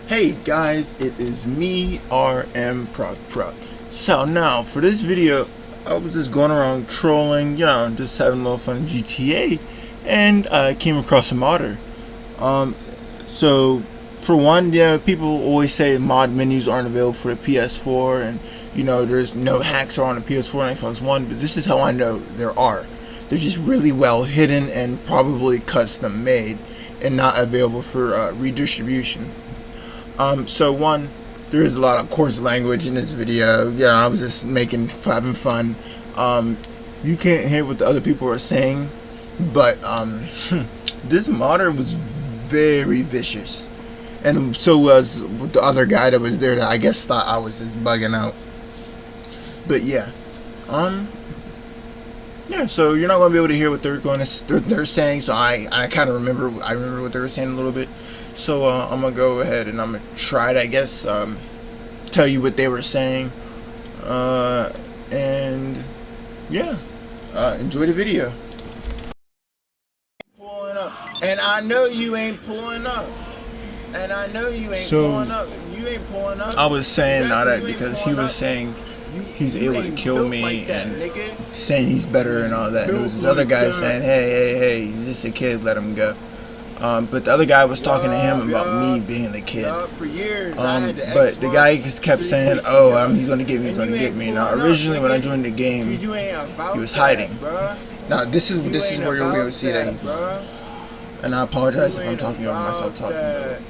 Hey guys, it is me, Rmprocproc. So now, for this video, I was just going around trolling, just having a little fun in GTA, and I came across a modder. So, for one, people always say mod menus aren't available for the PS4, and, there's no hacks on the PS4 and Xbox One, but this is how I know there are. They're just really well hidden and probably custom made, and not available for redistribution. So one, there is a lot of coarse language in this video. I was just having fun. You can't hear what the other people are saying, but this modder was very vicious, and so was the other guy that was there that I guess thought I was just bugging out. But so you're not gonna be able to hear what they're saying. So I kind of remember what they were saying a little bit. So I'm gonna go ahead and I'm gonna try to, I guess, tell you what they were saying, and enjoy the video. Pulling up, and I know you ain't pulling up, and I know you ain't pulling up. You ain't pulling up. I was saying all that because he was saying he's able to kill me and saying he's better and all that. And there was this other guy saying, hey, he's just a kid, let him go. But the other guy was talking to him about me being the kid. But the guy just kept saying, he's going to get me, Now, originally when I joined the game, he was hiding. Now, this is where you'll be able to see that he's lying. And I apologize if I'm talking over myself talking about it.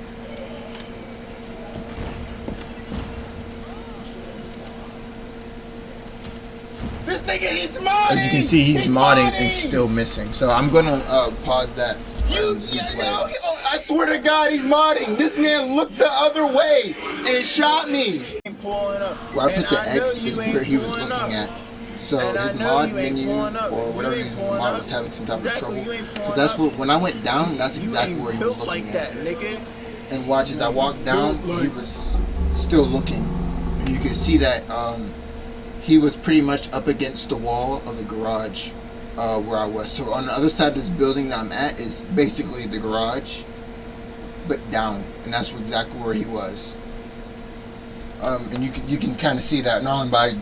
This nigga, he's modding! As you can see, he's modding and still missing. So I'm going to pause that. I swear to God, he's modding. This man looked the other way and shot me. Where I put the X is where he was looking at. So his mod menu or whatever his mod was having some type of trouble. Because that's what, when I went down, that's exactly where he was looking at. And watch, as I walked down, he was still looking. And you can see that he was pretty much up against the wall of the garage. Where I was. So on the other side of this building that I'm at is basically the garage, but down, and that's exactly where he was. And you can kind of see that not only by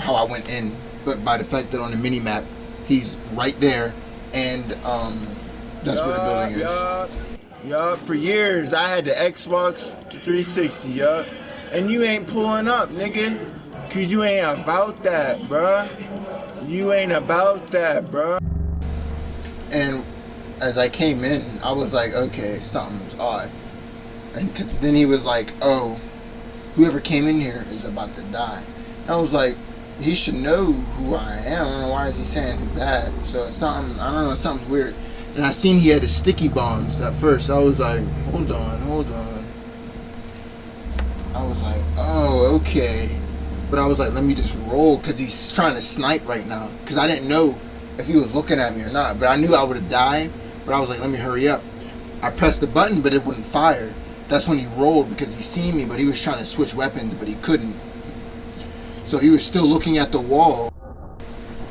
how I went in, but by the fact that on the mini map he's right there, and that's where the building is. For years I had the Xbox 360, and you ain't pulling up, nigga, cause you ain't about that, bruh. You ain't about that, bro. And as I came in, I was like, okay, something's odd. And because then he was like, whoever came in here is about to die. And I was like, he should know who I am. I don't know why is he saying that. So something's weird. And I seen he had his sticky bombs at first. I was like, hold on. I was like, okay. But I was like, let me just roll, because he's trying to snipe right now. Because I didn't know if he was looking at me or not. But I knew I would have died. But I was like, let me hurry up. I pressed the button, but it wouldn't fire. That's when he rolled, because he seen me, but he was trying to switch weapons, but he couldn't. So he was still looking at the wall,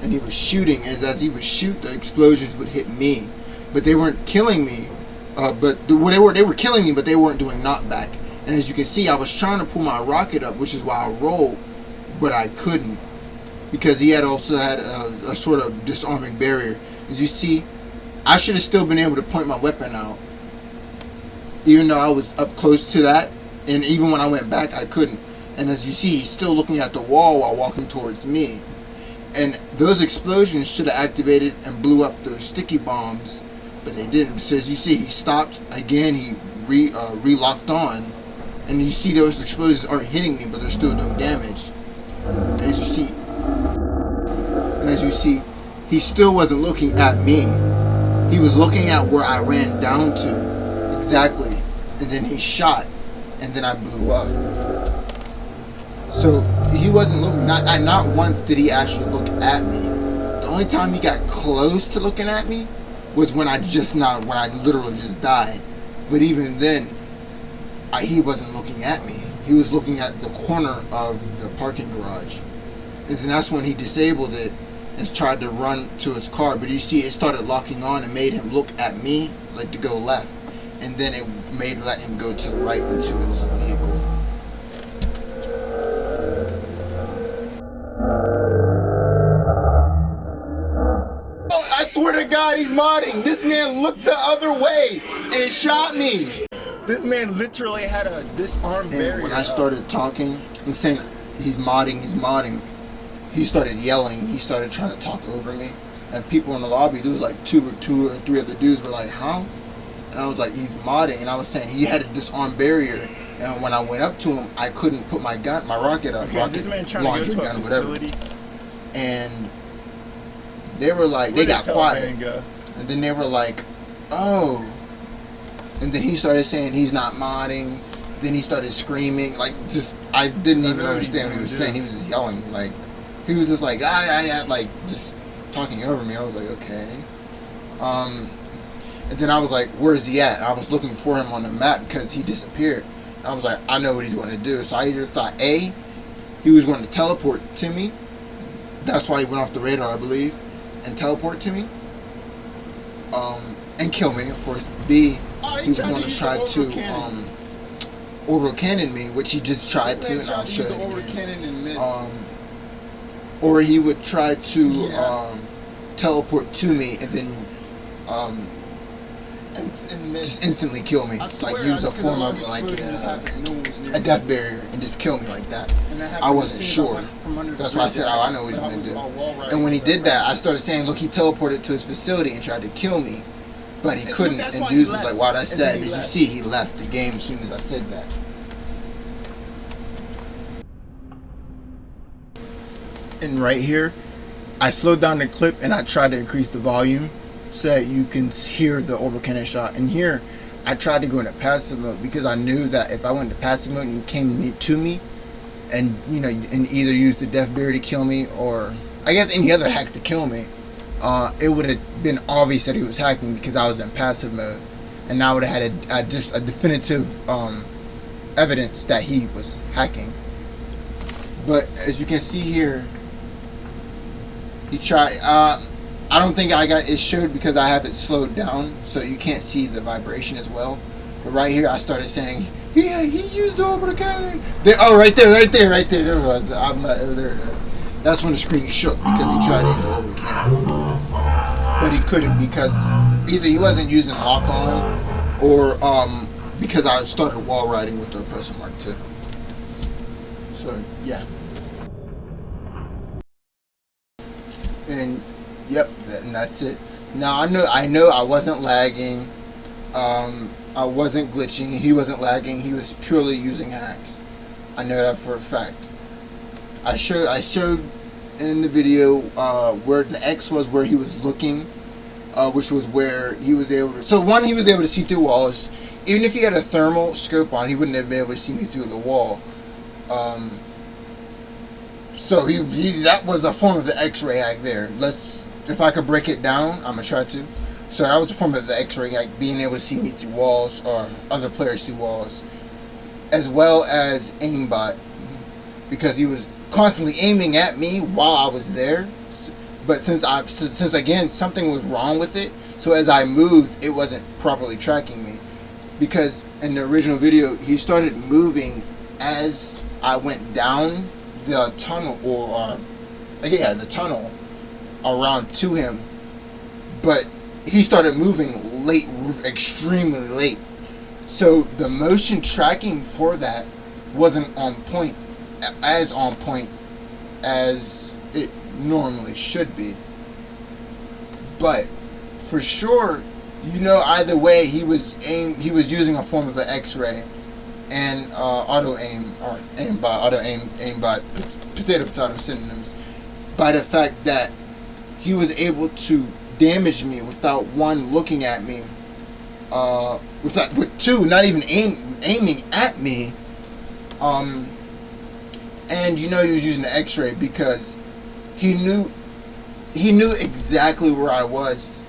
and he was shooting. And as he would shoot, the explosions would hit me. But they weren't killing me. They were killing me, but they weren't doing knockback. And as you can see, I was trying to pull my rocket up, which is why I rolled. But I couldn't, because he also had a sort of disarming barrier. As you see, I should have still been able to point my weapon out, even though I was up close to that, and even when I went back I couldn't. And as you see, he's still looking at the wall while walking towards me, and those explosions should have activated and blew up those sticky bombs, but they didn't. So as you see, he stopped again, he re-locked on, and you see those explosions aren't hitting me, but they're still doing damage. As you see, he still wasn't looking at me. He was looking at where I ran down to, exactly, and then he shot, and then I blew up. So he wasn't looking. Not once did he actually look at me. The only time he got close to looking at me was when I literally just died. But even then, he wasn't looking at me. He was looking at the corner of the parking garage. And then that's when he disabled it and tried to run to his car. But you see, it started locking on and made him look at me, like to go left. And then it made let him go to the right into his vehicle. I swear to God, he's modding. This man looked the other way and shot me. This man literally had a disarm barrier. And when I started talking and saying he's modding, he started yelling and he started trying to talk over me. And people in the lobby, there was like two or three other dudes were like, "How?" And I was like, "He's modding." And I was saying he had a disarm barrier. And when I went up to him, I couldn't put my rocket up. Okay, this man trying to go to a facility. And they were like, they got quiet. And then they were like, "Oh." And then he started saying he's not modding. Then he started screaming. Like, just, I didn't even understand what he was saying. He was just yelling. Like, he was just like, like, just talking over me. I was like, okay. And then I was like, where is he at? And I was looking for him on the map because he disappeared. And I was like, I know what he's going to do. So I either thought, A, he was going to teleport to me. That's why he went off the radar, I believe. And teleport to me. And kill me, of course. B, he was going to try to orbital cannon me, which he just tried to, and I'll show you again. Or he would try to teleport to me and then just instantly kill me, like use a form of like a death barrier and just kill me like that. I wasn't sure. That's why I said, I know what he's going to do. And when he did that, I started saying, look, he teleported to his facility and tried to kill me. But he couldn't, and dudes was like, wow, that's sad. As you see, he left the game as soon as I said that. And right here, I slowed down the clip and I tried to increase the volume so that you can hear the orbital cannon shot. And here, I tried to go into passive mode because I knew that if I went into passive mode and he came to me and, you know, and either used the death barrier to kill me or, I guess, any other hack to kill me, it would have been obvious that he was hacking because I was in passive mode, and I would have had just a definitive evidence that he was hacking. But as you can see here, he tried. I don't think I got it showed because I have it slowed down, so you can't see the vibration as well. But right here, I started saying he used the orbital cannon. Right there. There it was. There it is. That's when the screen shook because he tried to use the orbital cannon. But he couldn't because either he wasn't using lock on or because I started wall riding with the Oppressor Mark II. So, yeah. And, yep, and that's it. Now, I know I wasn't lagging. I wasn't glitching. He wasn't lagging. He was purely using hacks. I know that for a fact. I showed in the video where the X was, where he was looking, which was where he was able to. So one, he was able to see through walls. Even if he had a thermal scope on, he wouldn't have been able to see me through the wall. So he that was a form of the X-ray hack there. If I could break it down, I'm gonna try to. So that was a form of the X-ray hack, being able to see me through walls or other players through walls, as well as aimbot, because he was constantly aiming at me while I was there. But since again something was wrong with it, so as I moved, it wasn't properly tracking me. Because in the original video, he started moving as I went down the tunnel, or the tunnel around to him. But he started moving late, extremely late. So the motion tracking for that wasn't on point as it normally should be. But for sure, you know, either way, he was using a form of an X-ray and auto aim or aimbot, potato synonyms, by the fact that he was able to damage me without one looking at me, with two not even aiming at me, and you know he was using the X-ray because he knew exactly where I was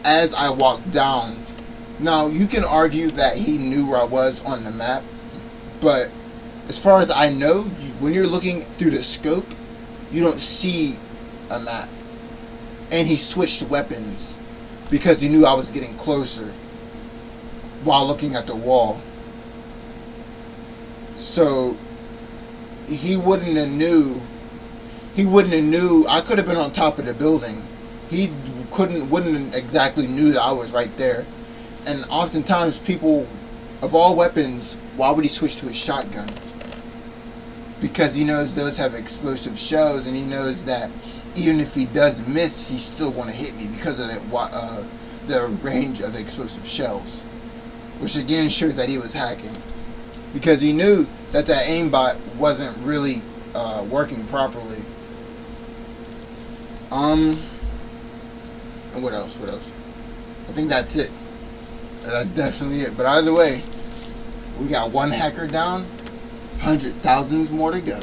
as I walked down. Now you can argue that he knew where I was on the map, but as far as I know, when you're looking through the scope, you don't see a map. And he switched weapons because he knew I was getting closer. while looking at the wall. So he wouldn't have knew. I could have been on top of the building. He wouldn't exactly knew that I was right there. And oftentimes people, of all weapons, why would he switch to a shotgun? Because he knows those have explosive shells, and he knows that even if he does miss, he's still going to hit me because of the range of the explosive shells. Which again shows that he was hacking. Because he knew that aimbot wasn't really working properly. And what else? I think that's it. That's definitely it. But either way, we got one hacker down, 100,000 more to go.